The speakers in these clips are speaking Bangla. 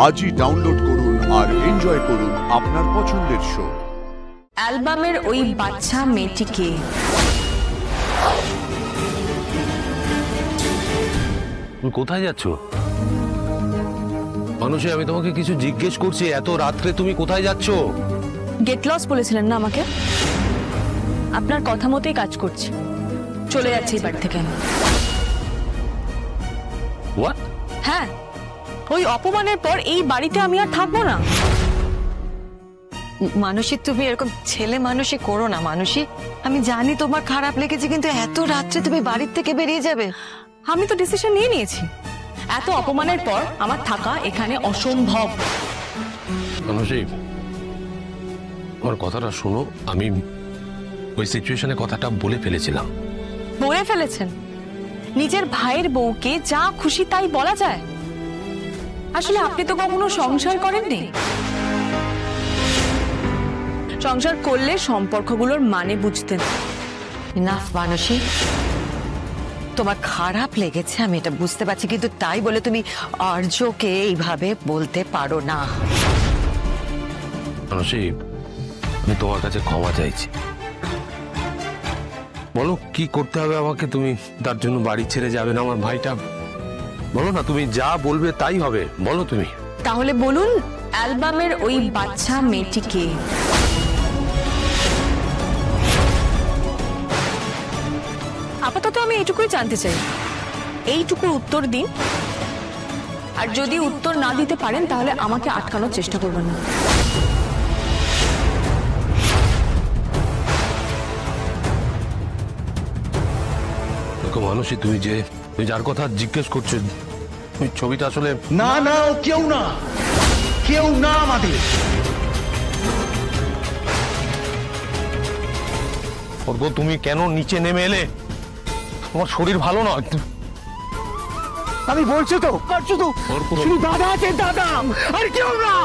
আজই ডাউনলোড করুন আর এনজয় করুন আপনার পছন্দের শো। অ্যালবামের ওই বাচ্চা মেয়েটিকে তুমি কোথায় যাচ্ছ? মানুষে আমি তোমাকে কিছু জিজ্ঞেস করছি, এত রাত্রে তুমি কোথায় যাচ্ছ? গেট লস বলেছিলেন না আমাকে, আপনার কথা মতোই কাজ করছি। চলে যাচ্ছি এই বাড়ি থেকে আমি। হোয়াট? হ্যাঁ, ওই অপমানের পর এই বাড়িতে আমি আর থাকবো না। মানসী, তুমি এরকম ছেলে মানুষই করো না। মানসী, আমি জানি তোমার খারাপ লেগেছে, কিন্তু এত রাত্রে তুমি বাড়ির থেকে বেরিয়ে যাবে? আমি তো ডিসিশন নিয়ে নিয়েছি, এত অপমানের পর আমার থাকা এখানে অসম্ভব। মানুষই, আমার কথাটা শোনো। আমি ওই সিচুয়েশনে কথাটা বলে ফেলেছিলাম। বলে ফেলেছেন? নিজের ভাইয়ের বউকে যা খুশি তাই বলা যায়? আসলে আপনি তো কখনো সংসার করেননি। সংসার করলে সম্পর্কগুলোর মানে বুঝতেন। না মানসী, তোমার খারাপ লেগেছে, আমি এটা বুঝতে পারছি, কিন্তু তাই বলে তুমি আর্যকে এইভাবে বলতে পারো না। মানুষই, আমি তোমার কাছে ক্ষমা চাইছি। বলো কি করতে হবে আমাকে? তুমি তার জন্য বাড়ি ছেড়ে যাবে না? আমার ভাইটা, বলো না, তুমি যা বলবে তাই হবে, বলো তুমি। তাহলে বলুন, অ্যালবামের ওই বাচ্চা মেয়েটিকে? আপাতত আমি এইটুকুই জানতে চাই, এইটুকুর উত্তর দিন। আর যদি উত্তর না দিতে পারেন তাহলে আমাকে আটকানোর চেষ্টা করবেন না। মানুষই, তুমি যার কথা জিজ্ঞেস করছো, ওই ছবিটা আসলে না না, ও কেউ না, কেউ না আমাদের। তুমি কেন নিচে নেমে এলে? তোমার শরীর ভালো নয়। আমি বলছি তো, করছো তো, শুধু দাদা আছে, দাদা, আর কেউ না।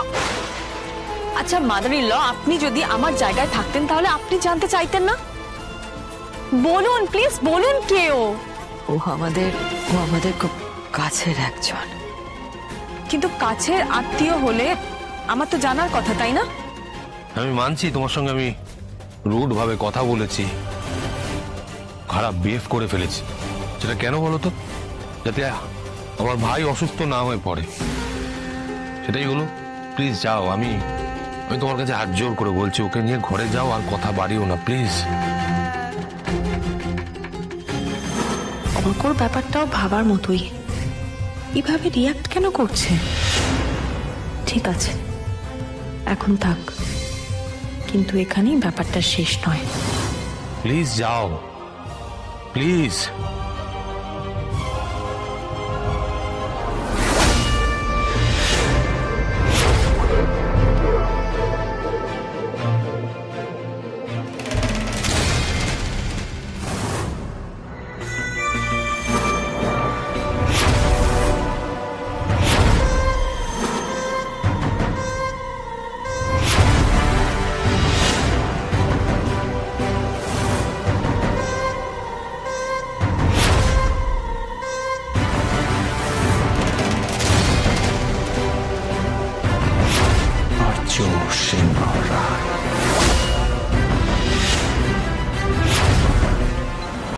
আচ্ছা মাদার ইন ল, আপনি যদি আমার জায়গায় থাকতেন তাহলে আপনি জানতে চাইতেন না? বলুন প্লিজ, বলুন কে ও? ও আমাদের খুব কাছের একজন। কিন্তু কাছের আত্মীয় হলে আমার তো জানার কথা, তাই না? আমি মানছি তোমার সঙ্গে আমি রুড ভাবে কথা বলেছি, খারাপ বিহেভ করে ফেলেছি। সেটা কেন বলো তো? যাতে আমার ভাই অসুস্থ না হয়ে পড়ে, সেটাই হলো। প্লিজ যাও, আমি তোমার কাছে হাত জোর করে বলছি, ওকে নিয়ে ঘরে যাও, আর কথা বাড়িও না প্লিজ। অঙ্কর ব্যাপারটাও ভাবার মতোই, এভাবে রিয়াক্ট কেন করছে? ঠিক আছে, এখন থাক, কিন্তু এখানেই ব্যাপারটা শেষ নয়। প্লিজ যাও, প্লিজ।